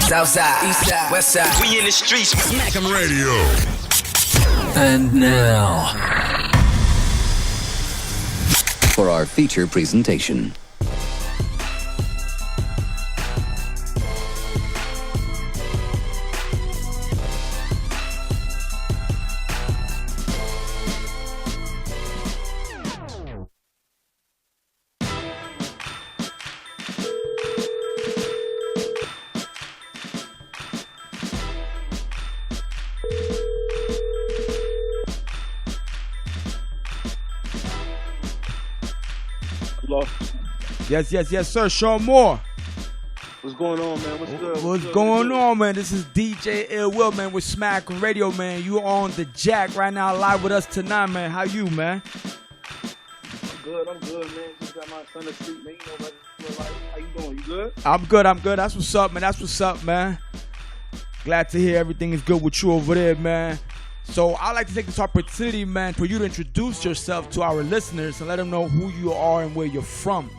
Southside, Eastside, Westside. We in the streets. Smackemradio. And now, for our feature presentation. Hello. Yes, sir. Sean Moore. What's going on, man? What's good? What's going on, man? This is DJ Ill Will, man, with Smack Radio, man. You on the Jack right now, live with us tonight, man. How you, man? I'm good, man. Just got my son asleep, man. You know what life. How you doing? You good? I'm good. That's what's up, man. Glad to hear everything is good with you over there, man. So I'd like to take this opportunity, man, for you to introduce yourself to our listeners and let them know who you are and where you're from.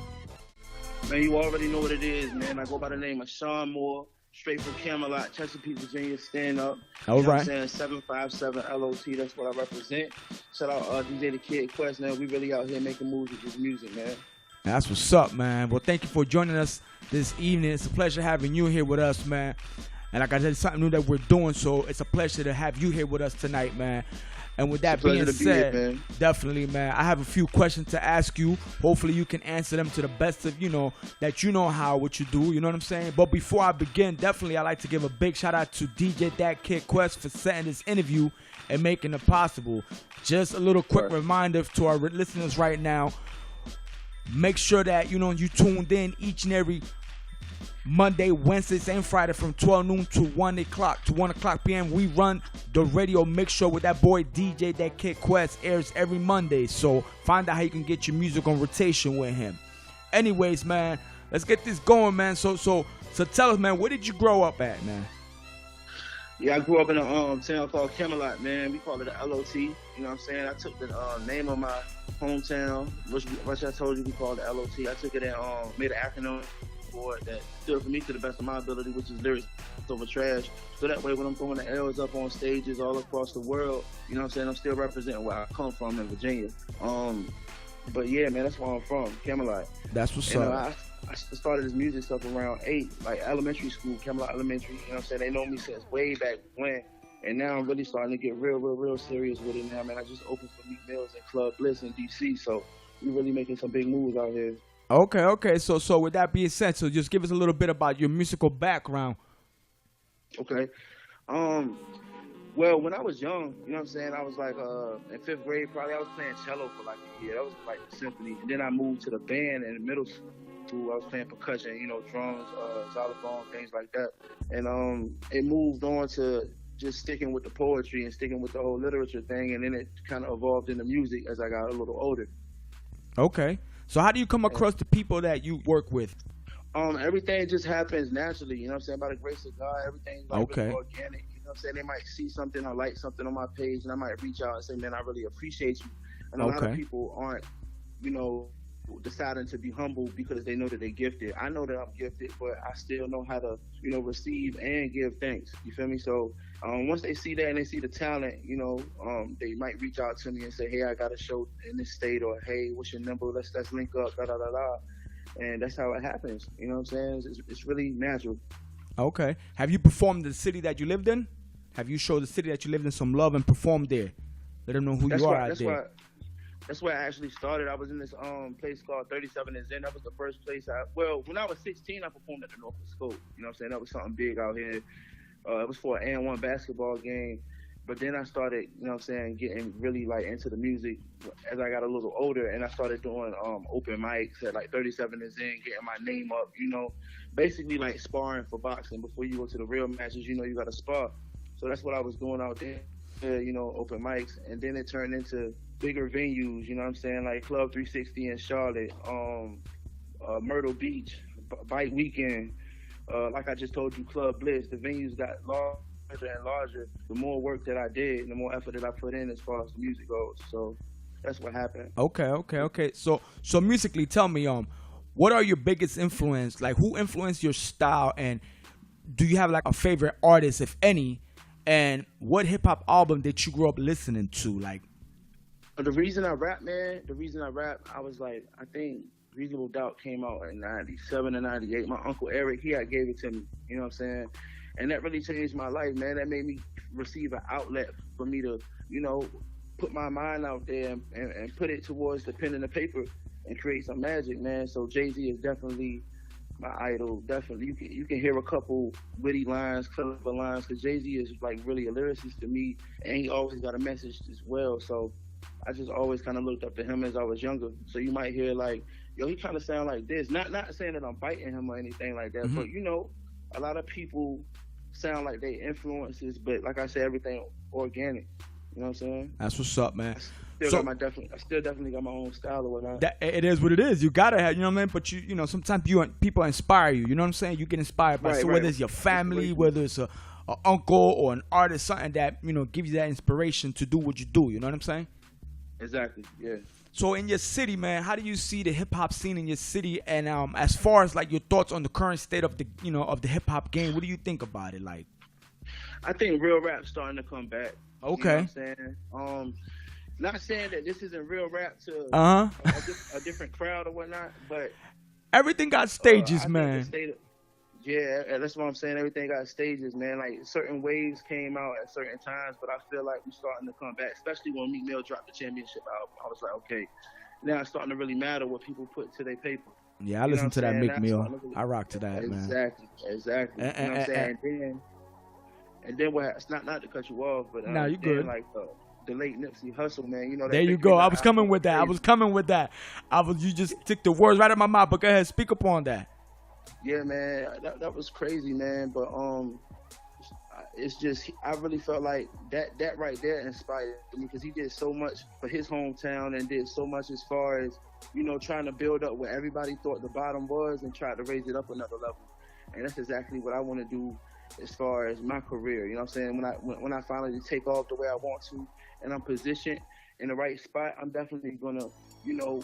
Man, you already know what it is, man. I go by the name of Sean Moore, straight from Camelot, Chesapeake, Virginia, stand up. All right. I'm saying 757 LOT, that's what I represent. Shout out DJ The Kid Quest, man. We really out here making moves with this music, man. That's what's up, man. Well, thank you for joining us this evening. It's a pleasure having you here with us, man. And like I said, it's something new that we're doing, so it's a pleasure to have you here with us tonight, man. And with that being said, man. Definitely, man, I have a few questions to ask you. Hopefully you can answer them to the best of, that you know how, what you do, you know what I'm saying? But before I begin, definitely I'd like to give a big shout out to DJ That Kid Quest for setting this interview and making it possible. Just a little quick reminder to our listeners right now. Make sure that, you tuned in each and every Monday, Wednesdays, and Friday from 12 noon to 1 o'clock p.m. We run the radio mix show with that boy DJ That Kid Quest. Airs every Monday, so find out how you can get your music on rotation with him. Anyways, man, let's get this going, man. So tell us, man, where did you grow up at, man? Yeah, I grew up in a town called Camelot, man. We call it the LOT. You know what I'm saying? I took the name of my hometown, which I told you we call the LOT. I took it and made an acronym board that stood for me to the best of my ability, which is lyrics over trash. So that way when I'm throwing the L's up on stages all across the world, you know what I'm saying, I'm still representing where I come from in Virginia. But yeah, man, that's where I'm from, Camelot. That's what's up. I started this music stuff around 8, like elementary school, Camelot Elementary. You know what I'm saying? They know me since way back when. And now I'm really starting to get real serious with it now, man. I just opened for Meek Mills and Club Bliss in DC, so we really making some big moves out here. Okay. So with that being said, so just give us a little bit about your musical background. Okay. Well, when I was young, you know what I'm saying, I was like in 5th grade probably, I was playing cello for like a year. That was like the symphony. And then I moved to the band in middle school. I was playing percussion, drums, xylophone, things like that. And it moved on to just sticking with the poetry and sticking with the whole literature thing. And then it kind of evolved into music as I got a little older. Okay. So how do you come across the people that you work with? Everything just happens naturally, you know what I'm saying? By the grace of God, everything's like really organic. You know what I'm saying? They might see something or like something on my page, and I might reach out and say, man, I really appreciate you. And a lot of people aren't, deciding to be humble because they know that they're gifted. I know that I'm gifted, but I still know how to, receive and give thanks. You feel me? So once they see that and they see the talent, they might reach out to me and say, hey, I got a show in this state, or hey, what's your number? Let's link up, And that's how it happens. You know what I'm saying? It's really natural. Okay. Have you performed in the city that you lived in? Have you showed the city that you lived in some love and performed there? Let them know who you are out there. That's where I actually started. I was in this place called 37 and Zen. That was the first place when I was 16, I performed at the Norfolk Scope. You know what I'm saying? That was something big out here. It was for an and 1 basketball game. But then I started, getting really like into the music as I got a little older, and I started doing open mics at like 37 and Zen, getting my name up, basically like sparring for boxing. Before you go to the real matches, you got to spar. So that's what I was doing out there, open mics. And then it turned into bigger venues, like Club 360 in Charlotte, Myrtle Beach, Bike Weekend, like I just told you, Club Bliss. The venues got larger and larger. The more work that I did, the more effort that I put in as far as the music goes. So that's what happened. Okay. So musically, tell me, what are your biggest influence? Like, who influenced your style? And do you have like a favorite artist, if any, and what hip hop album did you grow up listening to? Like, The reason I rap, man, I was like, I think Reasonable Doubt came out in 97 or 98. My Uncle Eric, he had gave it to me, you know what I'm saying? And that really changed my life, man. That made me receive an outlet for me to, you know, put my mind out there and put it towards the pen and the paper and create some magic, man. So Jay-Z is definitely my idol. Definitely. You can hear a couple witty lines, clever lines, because Jay-Z is like really a lyricist to me, and he always got a message as well. So I just always kind of looked up to him as I was younger. So you might hear like, yo, he kind of sound like this. Not saying that I'm biting him or anything like that, but you know, a lot of people sound like they influences, but like I said, everything organic. You know what I'm saying? That's what's up, man. I still definitely got my own style or whatnot. That, it is what it is. You gotta have, you know what I mean? But you know, sometimes people inspire you. You know what I'm saying? You get inspired by whether it's your family, whether it's a uncle or an artist, something that, you know, gives you that inspiration to do what you do. You know what I'm saying? Exactly. Yeah. So in your city, man, how do you see the hip hop scene in your city? And as far as like your thoughts on the current state of the, you know, of the hip hop game, what do you think about it? Like, I think real rap's starting to come back. Okay. You know what I'm saying? Not saying that this isn't real rap to a different crowd or whatnot, but everything got stages, man. Yeah, that's what I'm saying. Everything got stages, man. Like certain waves came out at certain times, but I feel like we're starting to come back, especially when Meek Mill dropped the championship album. I was like, okay, now it's starting to really matter what people put to their paper. Yeah, I listen to that Meek Mill. I rock to that, man. Exactly. You know what I'm saying? And then what? It's not to cut you off, but you good. Like the late Nipsey Hussle, man. You know. There you go. I was coming with that. You just took the words right out of my mouth. But go ahead, speak upon that. Yeah, man, that was crazy, man. But it's just I really felt like that right there inspired me because he did so much for his hometown and did so much as far as, you know, trying to build up where everybody thought the bottom was and tried to raise it up another level. And that's exactly what I want to do as far as my career. You know what I'm saying? When I finally take off the way I want to and I'm positioned in the right spot, I'm definitely gonna, you know,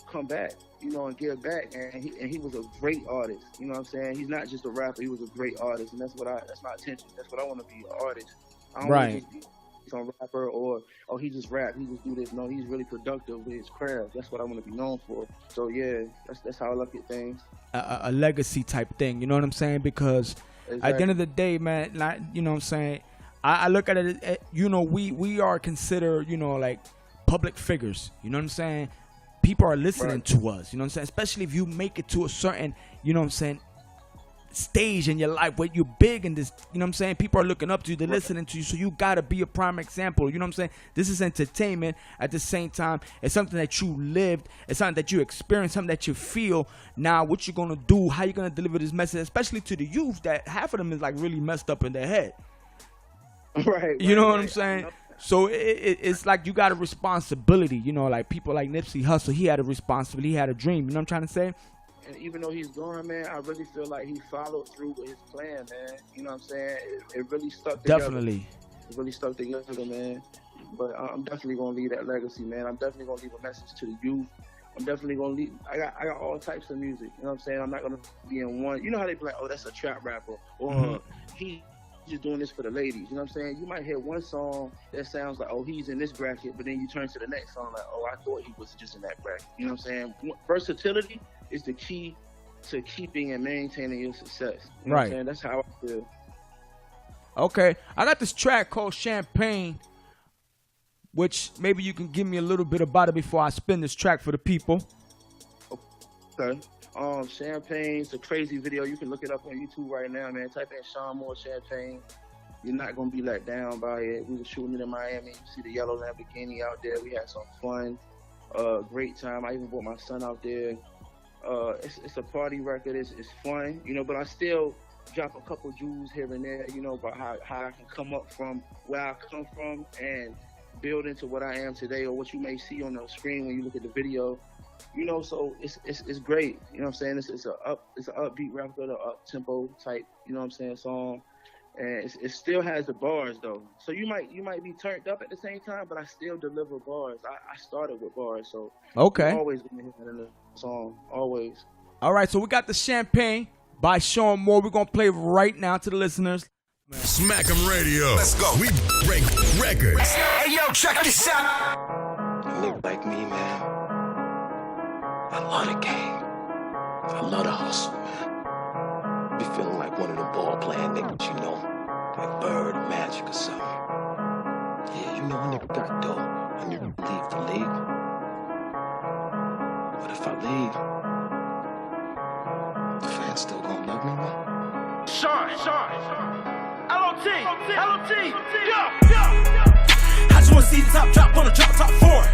come back, you know, and give back. And he was a great artist. You know what I'm saying? He's not just a rapper. He was a great artist, and that's my intention. That's what I want to be, an artist. I don't want to just be some rapper or he just rap. He just do this. No, he's really productive with his craft. That's what I want to be known for. So yeah, that's how I look at things. A legacy type thing. You know what I'm saying? Because at the end of the day, man, like, you know what I'm saying, I look at it, you know, we are considered, you know, like public figures. You know what I'm saying? People are listening to us. You know what I'm saying? Especially if you make it to a certain, you know what I'm saying, stage in your life where you're big in this, you know what I'm saying? People are looking up to you, they're listening to you, so you gotta be a prime example. You know what I'm saying? This is entertainment. At the same time, it's something that you lived, it's something that you experienced, something that you feel. Now what you gonna do, how you gonna deliver this message, especially to the youth that half of them is like really messed up in their head. You know what I'm saying? So it's like you got a responsibility, you know, like people like Nipsey Hussle, he had a responsibility, he had a dream, you know what I'm trying to say? And even though he's gone, man, I really feel like he followed through with his plan, man. You know what I'm saying? It really stuck together. Definitely. It really stuck together, man. But I'm definitely going to leave that legacy, man. I'm definitely going to leave a message to the youth. I'm definitely going to leave. I got all types of music. You know what I'm saying? I'm not going to be in one. You know how they be like, oh, that's a trap rapper. Or he just doing this for the ladies. You know what I'm saying? You might hear one song that sounds like, oh, he's in this bracket, but then you turn to the next song like, oh, I thought he was just in that bracket. You know what I'm saying? Versatility is the key to keeping and maintaining your success. You know what I'm saying? That's how I feel. Okay. I got this track called Champagne, which maybe you can give me a little bit about it before I spin this track for the people. Okay. Champagne, it's a crazy video. You can look it up on YouTube right now, man. Type in Sean Moore Champagne. You're not going to be let down by it. We were shooting it in Miami. You see the yellow Lamborghini out there. We had some fun. Great time. I even brought my son out there. It's a party record. It's fun, you know, but I still drop a couple jewels here and there, you know, about how I can come up from where I come from and build into what I am today, or what you may see on the screen when you look at the video. You know, so it's great. You know what I'm saying? It's an upbeat record, an up tempo type, you know what I'm saying, song. And it still has the bars though. So you might be turned up at the same time, but I still deliver bars. I started with bars, so okay. Always gonna hear that in the song. Always. All right, so we got the Champagne. by Sean Moore. We're going to play right now to the listeners. Smack 'em Radio. Let's go. We break records. Hey, yo, check this out. A nigga like me, man. I love the game. I love the hustle, man. Be feeling like one of them ball playing niggas, you know, like Bird or Magic or something. Yeah, you know a nigga got dough. A nigga leave the league. But if I leave, the fans still gonna love me, man. Sean. LOT, yo. I just wanna see the top drop on the drop top foreign.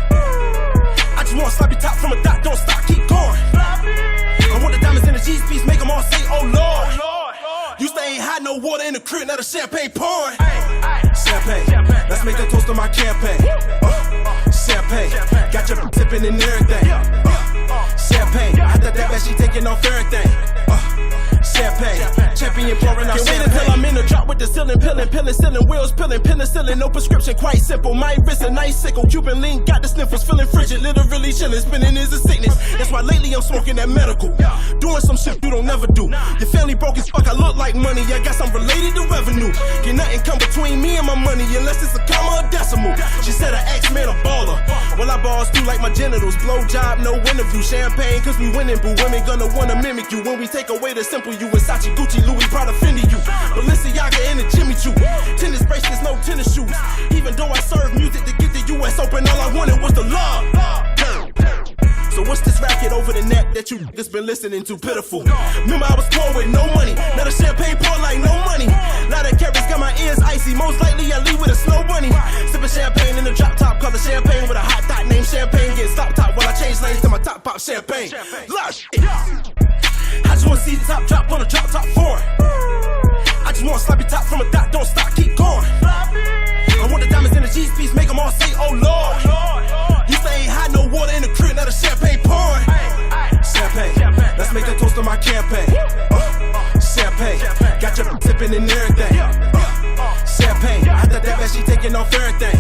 I just wanna sloppy top from a dot, don't stop, keep going. I want the diamonds in the G-piece, make them all say, oh Lord. Used to ain't had no water in the crib, now the champagne pouring. Champagne, let's make a toast to my campaign. Champagne, got your tipping and everything. Champagne, after that bad, she taking off everything. Champagne, champion pouring out champagne. Can't wait until I'm in the drop with the ceiling, pillin', ceiling, wheels pillin', penicillin, no prescription, quite simple. My wrist a nice sickle, Cuban link, got the sniffles, feeling frigid, literally chillin', spinning is a sickness. That's why lately I'm smoking that medical, doing some shit you don't never do. Your family broke as fuck, I look like money, I guess I'm related to revenue. Can nothing come between me and my money unless it's a comma or decimal. She said her ex-man a baller, well I balls too like my genitals. Blow job, no interview, champagne cause we winning, boo. Women gonna wanna mimic you when we take away the simple. You Versace, Gucci, Louis, Prada, Fendi, you Balenciaga and the Jimmy Choo. Tennis bracelets, no tennis shoes. Even though I served music to get the US Open, all I wanted was the love. So what's this racket over the net that you just been listening to? Pitiful. Remember I was poor with no money. Now the champagne pour like no money. Lot of carrots got my ears icy. Most likely I leave with a snow bunny. Sipping champagne in the drop top, color champagne with a hot dot named Champagne. Get stop top while I change lanes to my top pop champagne. Lush. I just wanna see the top drop on the drop top foreign. I just want a sloppy top from a dot, don't stop, keep going. I want the diamonds in the G-piece, make them all say, oh Lord. Used to ain't had no water in the crib, now the champagne pouring. Champagne, let's make a toast to my campaign. Champagne, got your tipping and everything. Champagne, after that bad, she taking off everything.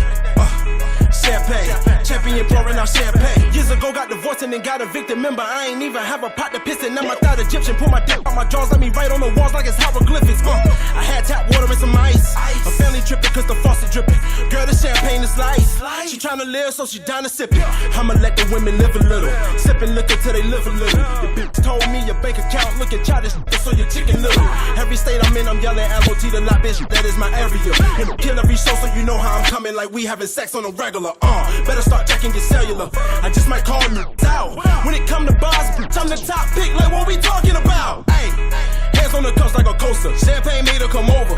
Champagne, champion pouring out champagne. Years ago got divorced and then got evicted. Remember I ain't even have a pot to piss in. Now my thought Egyptian, pull my dick out my jaws, let me write on the walls like it's hieroglyphics. I had tap water and some ice. My family tripping cause the faucet dripping. Girl, the champagne is ice. She tryna live so she down to sip it. I'ma let the women live a little, sipping liquor till they live a little. The bitch told me your bank account looking childish, so your chicken little. Every state I'm in, I'm yelling LOT the lot, bitch, that is my area. And kill every show so you know how I'm coming, like we having sex on a regular. Better start checking your cellular. I just might call me out. When it come to bars, bitch, I'm the top pick, like what we talking about? Hey, hands on the cuffs like a coaster. Champagne made her come over.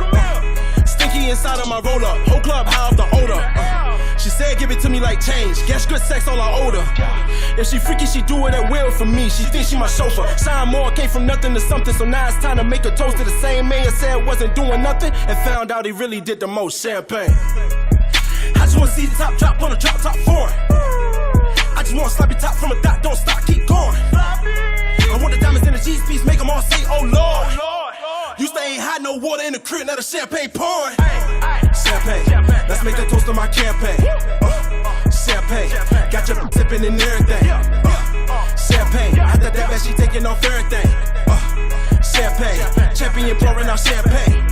Stinky inside of my roller. Whole club high off the odor. She said give it to me like change. Guess good sex all I owed her. If she freaky, she do it at will for me. She thinks she my chauffeur. Shine more, came from nothing to something. So now it's time to make a toast to the same man said wasn't doing nothing and found out he really did the most. Champagne. I just wanna see the top drop on the drop top foreign. I just want a sloppy top from a dot, don't stop, keep going. I want the diamonds in the G-piece, make them all say, oh Lord. Used to ain't had no water in the crib, now the champagne pouring. Champagne, let's make a toast to my campaign. Champagne, got your tipping and everything. Champagne, after that bad, she taking off everything. Champagne, champion pouring out champagne.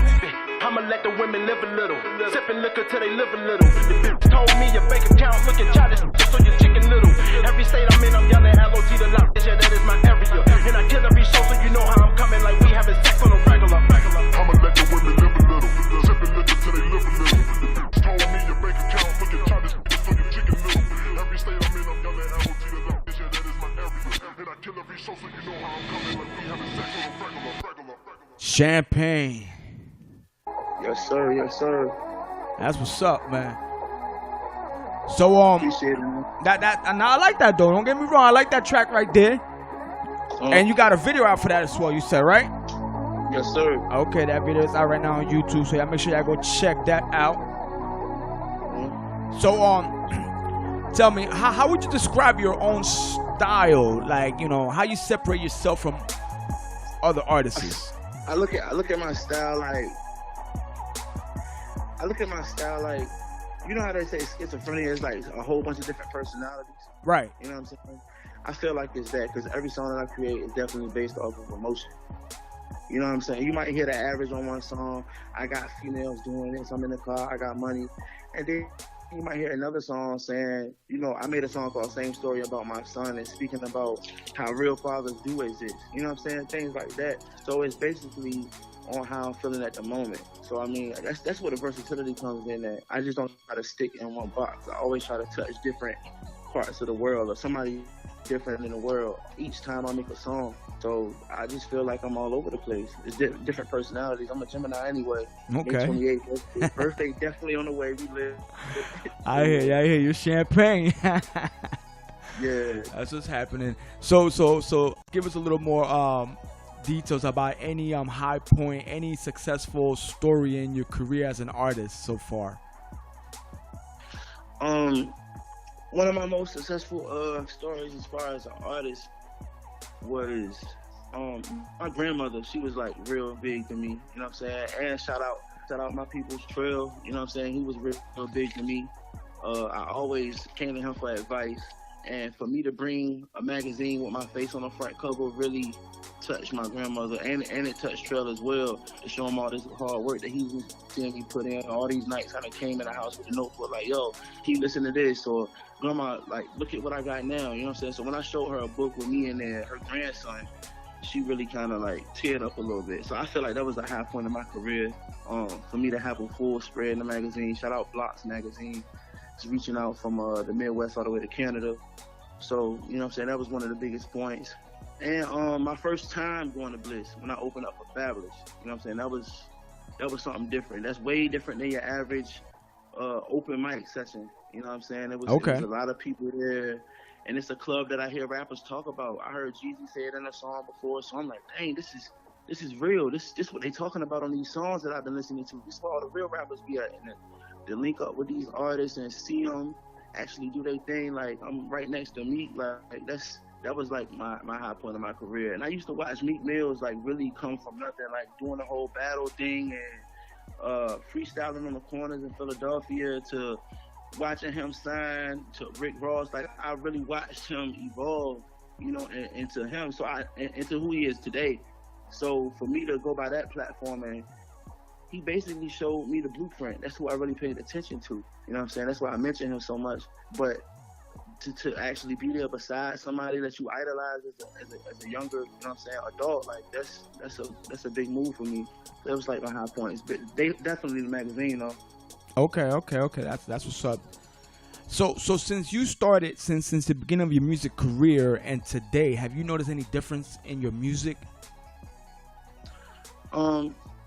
I'ma let the women live a little, sipping liquor till they live a little. The bitch told me your bank account looking childish, so your chicken little. Every state I'm in, I'm yelling LOT the lot, yeah, that is my area. And I kill every show so you know how I'm coming, like we having sex on a regular. I'ma let the women live a little, sipping liquor till they live a little. The bitch told me your bank account looking childish, so your chicken little. Every state I'm in, I'm yelling LOT the lot, yeah, that is my area. And I kill every show so you know how I'm coming, like we having sex on a regular. Champagne. Yes, sir. Yes, sir. That's what's up, man. So Appreciate it, man. Now I like that though. Don't get me wrong. I like that track right there. And you got a video out for that as well. You said, right? Yes, sir. Okay, that video is out right now on YouTube. So y'all make sure y'all go check that out. So tell me, how would you describe your own style? Like, you know, how you separate yourself from other artists? I look at my style like. You know how they say schizophrenia is like a whole bunch of different personalities? Right. You know what I'm saying? I feel like it's that because every song that I create is definitely based off of emotion. You know what I'm saying? You might hear the average on one song. I got females doing this. I'm in the car. I got money. And then you might hear another song saying, you know, I made a song called Same Story about my son and speaking about how real fathers do exist. You know what I'm saying? Things like that. So it's basically on how I'm feeling at the moment. So, I mean, that's where the versatility comes in at. I just don't try to stick in one box. I always try to touch different parts of the world or somebody different in the world each time I make a song. So I just feel like I'm all over the place. It's different personalities. I'm a Gemini anyway. Okay. May 28th. Birthday definitely on the way. We live. I hear you. Champagne. Yeah. That's what's happening. So give us a little more details about any high point, any successful story in your career as an artist so far. One of my most successful stories as far as an artist was my grandmother. She was like real big to me, you know what I'm saying? And shout out my people's trail, you know what I'm saying? He was real big to me. I always came to him for advice, and for me to bring a magazine with my face on the front cover really touched my grandmother, and it touched Trail as well, to show him all this hard work that he was seeing me put in. All these nights I came in the house with a notebook like, yo, he listen to this, or grandma, like, look at what I got now, you know what I'm saying? So when I showed her a book with me in there, her grandson, she really kind of like teared up a little bit. So I feel like that was a high point in my career, for me to have a full spread in the magazine. Shout out Blocks magazine. It's reaching out from the Midwest all the way to Canada. So, you know what I'm saying, that was one of the biggest points. And my first time going to Bliss, when I opened up for Fabulous, you know what I'm saying, that was something different. That's way different than your average open mic session. You know what I'm saying? It was a lot of people there, and it's a club that I hear rappers talk about. I heard Jeezy say it in a song before, so I'm like, dang, this is real. This what they talking about on these songs that I've been listening to. This is where all the real rappers be at. And to link up with these artists and see them actually do their thing, like I'm right next to Meek, like that was like my high point of my career. And I used to watch Meek Mills like really come from nothing, like doing the whole battle thing and freestyling on the corners in Philadelphia, to watching him sign to Rick Ross. Like I really watched him evolve, you know, into him, into who he is today. So for me to go by that platform, and he basically showed me the blueprint. That's who I really paid attention to. You know what I'm saying? That's why I mention him so much. But to actually be there beside somebody that you idolize as a younger, you know what I'm saying, adult, like that's a big move for me. That was like my high points. But they definitely the magazine though. Okay. That's what's up. So since you started, since the beginning of your music career and today, have you noticed any difference in your music?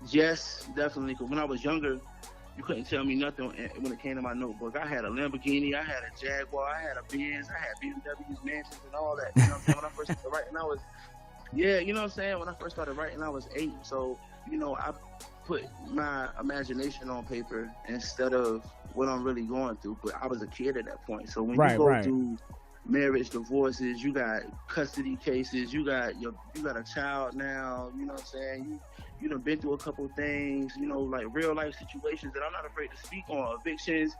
Yes, definitely. Because when I was younger, you couldn't tell me nothing when it came to my notebook. I had a Lamborghini, I had a Jaguar, I had a Benz, I had BMWs, mansions, and all that. You know what I'm saying? When I first started writing, you know what I'm saying? When I first started writing, I was 8. So, you know, I put my imagination on paper instead of what I'm really going through. But I was a kid at that point. So when you go through marriage, divorces, you got custody cases, you got a child now, you know what I'm saying? You done been through a couple things, you know, like real life situations that I'm not afraid to speak on, evictions,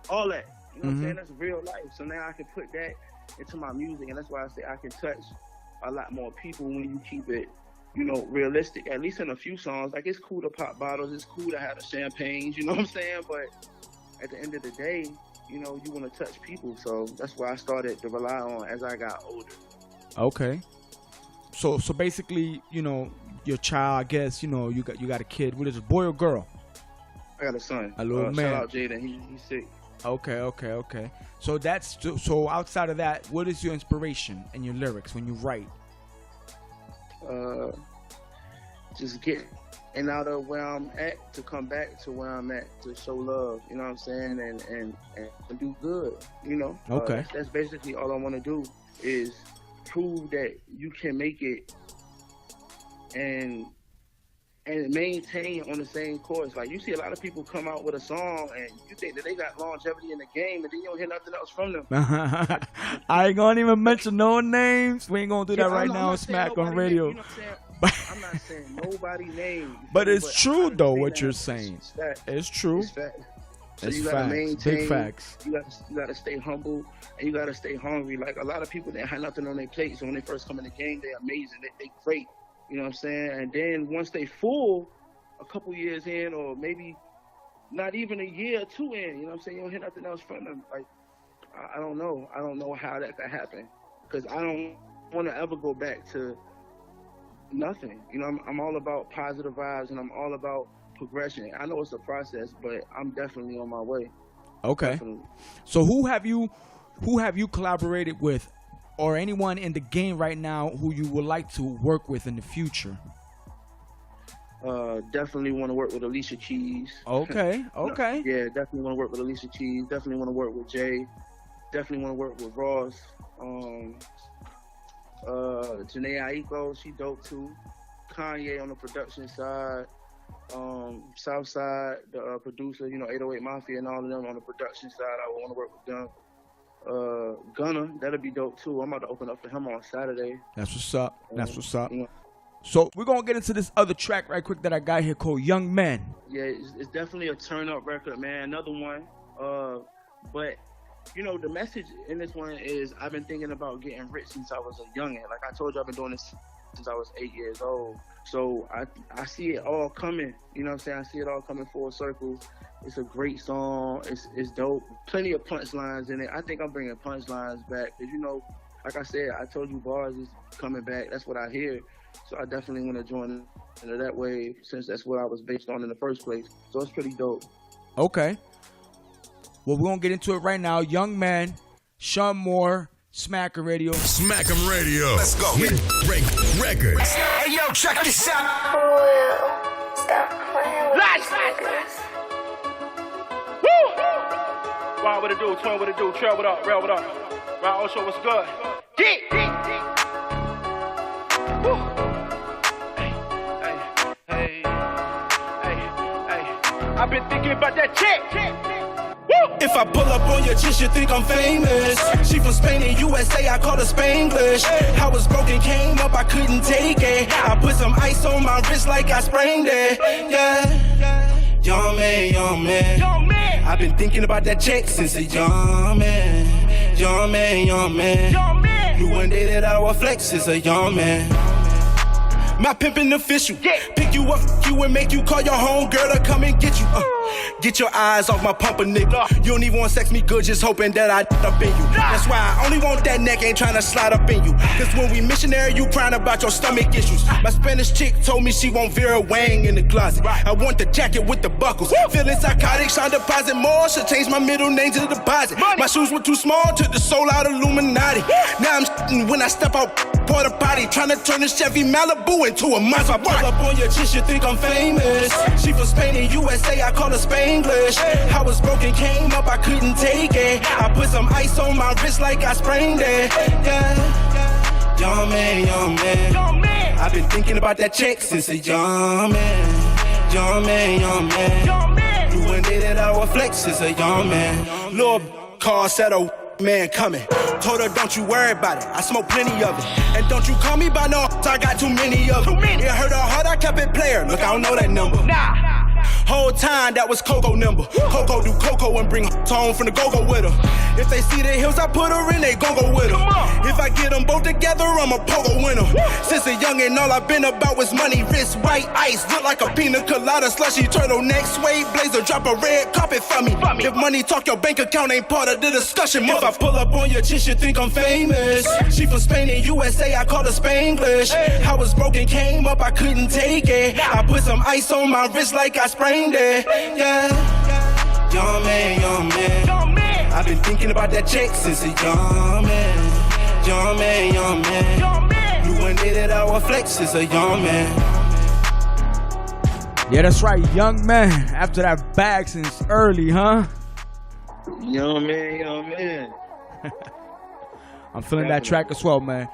all that. You know what I'm saying? That's real life. So now I can put that into my music, and that's why I say I can touch a lot more people when you keep it, you know, realistic. At least in a few songs, like it's cool to pop bottles, it's cool to have the champagnes, you know what I'm saying? But at the end of the day, you know, you want to touch people. So that's why I started to rely on as I got older. Okay. So basically, you know, your child, I guess, you know, you got a kid. What is it, boy or girl? I got a son. A little man. Shout out Jaden. He's sick. Okay. So outside of that, what is your inspiration and your lyrics when you write? Just getting out of where I'm at to come back to where I'm at, to show love, you know what I'm saying, and do good, you know. Okay. That's basically all I want to do, is prove that you can make it and maintain on the same course. Like, you see a lot of people come out with a song and you think that they got longevity in the game, and then you don't hear nothing else from them. I ain't gonna even mention no names. We ain't gonna do that right now on Smack on Radio. You know I'm not saying nobody name. But it's true though what you're saying. It's true. It's fact. So it's you gotta facts. maintain. Big facts. You gotta stay humble, and you gotta stay hungry. Like, a lot of people that have nothing on their plate, so when they first come in the game, they're amazing. They great. You know what I'm saying? And then once they full, a couple years in, or maybe not even a year or two in, you know what I'm saying? You don't hear nothing else from them. Like, I don't know. I don't know how that could happen, because I don't want to ever go back to nothing. You know, I'm all about positive vibes, and I'm all about progression. I know it's a process, but I'm definitely on my way. Okay. Definitely. So who have you collaborated with, or anyone in the game right now who you would like to work with in the future? Definitely want to work with Alicia Keys. Okay. Yeah, definitely want to work with Alicia Keys. Definitely want to work with Jay. Definitely want to work with Ross. Janae Aiko, she dope too. Kanye on the production side. Southside, the producer, 808 Mafia and all of them on the production side. I want to work with them. Gunna, that'll be dope too. I'm about to open up for him on Saturday. That's what's up. So we're going to get into this other track right quick that I got here called Young Man. Yeah, it's definitely a turn-up record, man. Another one. But, the message in this one is I've been thinking about getting rich since I was a youngin'. Like I told you, I've been doing this since I was 8 years old. So I see it all coming. You know what I'm saying? I see it all coming full circle. It's a great song. It's dope. Plenty of punchlines in it. I think I'm bringing punchlines back. Because, like I said, I told you bars is coming back. That's what I hear. So I definitely want to join into that wave, since that's what I was based on in the first place. So it's pretty dope. Okay. Well, we're going to get into it right now. Young Man, Sean Moore, Smacker Radio. Smack 'em radio. Let's go. We break records. Hey, yo, check this out. Stop playing with Lights. Woo! Wow, what it do? Twin, what it do? Trail, what up? Rail, what up? Right, also, what's good? Get. Woo! Hey. I've been thinking about that chick. Woo! If I pull up on your chick, you think I'm famous. She from Spain and USA, I call her Spanglish. I was broken, came up, I couldn't take it. I put some ice on my wrist like I sprained it. Yeah. Young man. I've been thinking about that chick since a young man. Young man. You one day that I will flex as a young man. My pimpin' official. Pick you up, you and make you call your home girl to come and get you. Get your eyes off my pumper, nigga. You don't even want sex me good, just hoping that I up in you. That's why I only want that neck, ain't tryna slide up in you. Cause when we missionary, you crying about your stomach issues. My Spanish chick told me she want Vera Wang in the closet. I want the jacket with the buckles. Feeling psychotic, trying to deposit more. Should change my middle name to the deposit. My shoes were too small, took the soul out Illuminati. Now I'm shitting when I step out porta potty, trying to turn the Chevy Malibu into a monster. I pull up on your chick, you think I'm famous. She from Spain and USA, I call her Spanglish. I was broken, came up, I couldn't take it. I put some ice on my wrist like I sprained it. Yeah. Young man. I've been thinking about that chick since a young man. Young man. You one day that I will flex as a young man. Lord car said a man coming. Told her don't you worry about it, I smoke plenty of it. And don't you call me by no I got too many of them. It hurt her heart, I kept it player. Look, I don't know that number. Whole time that was Coco number. Coco do Coco and bring home from the go-go with her. If they see the hills, I put her in, they go-go with her. If I get them both together, I'm a pogo winner. Since a youngin', all I've been about was money, wrist, white ice. Look like a pina colada, slushy turtleneck, suede blazer, drop a red carpet for me. If money talk, your bank account ain't part of the discussion. If I pull up on your chick, you think I'm famous. She from Spain and USA, I call her Spanglish. I was broken, came up, I couldn't take it. I put some ice on my wrist like I sprained it. Yeah. Young man. I've been thinking about that chick since a young man. Young man. You one day that I will flex as a young man. Yeah, that's right, Young Man. After that bag since early, huh? Young man. I'm feeling that track as well, man.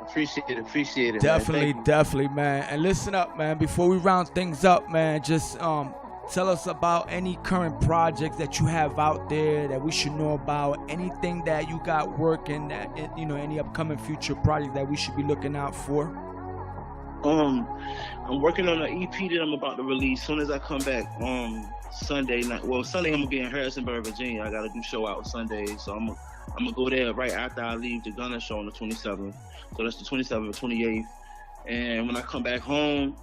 Appreciate it. Definitely, man. And listen up, man. Before we round things up, man, just tell us about any current projects that you have out there that we should know about. Anything that you got working, that any upcoming future projects that we should be looking out for. I'm working on an EP that I'm about to release soon as I come back. Sunday night. Well, Sunday I'm gonna be in Harrisonburg, Virginia. I gotta do show out Sunday, so I'm gonna go there right after I leave the Gunna show on the 27th. So that's the 27th, 28th. And when I come back home,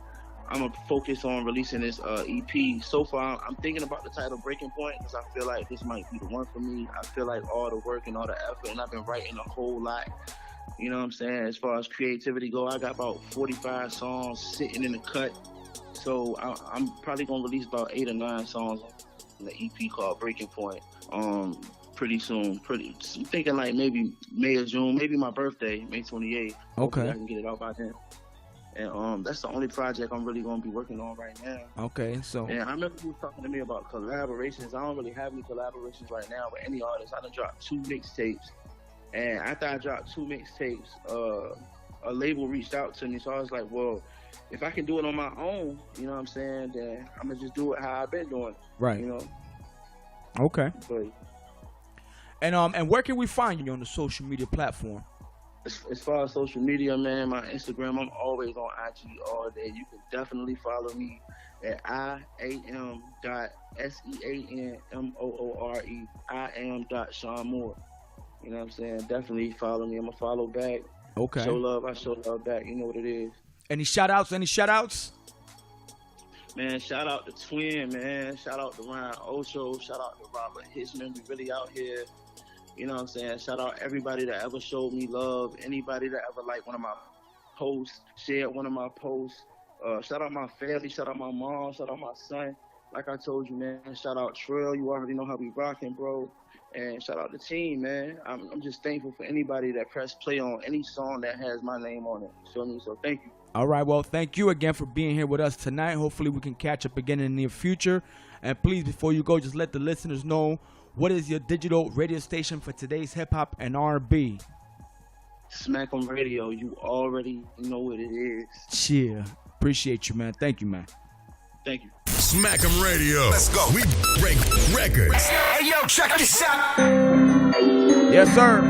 I'm gonna focus on releasing this EP. So far, I'm thinking about the title Breaking Point because I feel like this might be the one for me. I feel like all the work and all the effort, and I've been writing a whole lot. You know what I'm saying? As far as creativity go, I got about 45 songs sitting in the cut. So I'm probably gonna release about 8 or 9 songs on the EP called Breaking Point. Pretty soon. I'm thinking like maybe May or June, maybe my birthday, May 28th. Hopefully I can get it out by then. And that's the only project I'm really gonna be working on right now. Okay, so. And I remember you was talking to me about collaborations. I don't really have any collaborations right now with any artist. I done dropped 2 mixtapes. And after I dropped 2 mixtapes, a label reached out to me. So I was like, well, if I can do it on my own, you know what I'm saying, then I'm gonna just do it how I've been doing. Right. You know? Okay. But, and where can we find you on the social media platform? as far as social media, man, my Instagram, I'm always on IG all day. You can definitely follow me at iam.seanmoore. iam.seanmoore. You know what I'm saying? Definitely follow me. I'm going to follow back. Okay. Show love. I show love back. You know what it is. Any shout-outs? Man, shout out to Twin, man. Shout out to Ryan Osho. Shout out to Robert Hitchman. We really out here. You know what I'm saying? Shout out everybody that ever showed me love. Anybody that ever liked one of my posts, shared one of my posts. Shout out my family. Shout out my mom. Shout out my son. Like I told you, man. Shout out Trill. You already know how we rocking, bro. And shout out the team, man. I'm just thankful for anybody that pressed play on any song that has my name on it. You feel me? So thank you. All right, well, thank you again for being here with us tonight. Hopefully we can catch up again in the near future. And please, before you go, just let the listeners know, what is your digital radio station for today's hip-hop and R&B? smackemradio. You already know what it is. Cheer. Appreciate you, man. Thank you, man. Thank you. smackemradio. Let's go. We break records. Hey, yo, check this out. Yes, sir.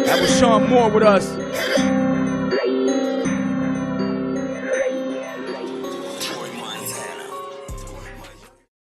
That was Sean Moore with us.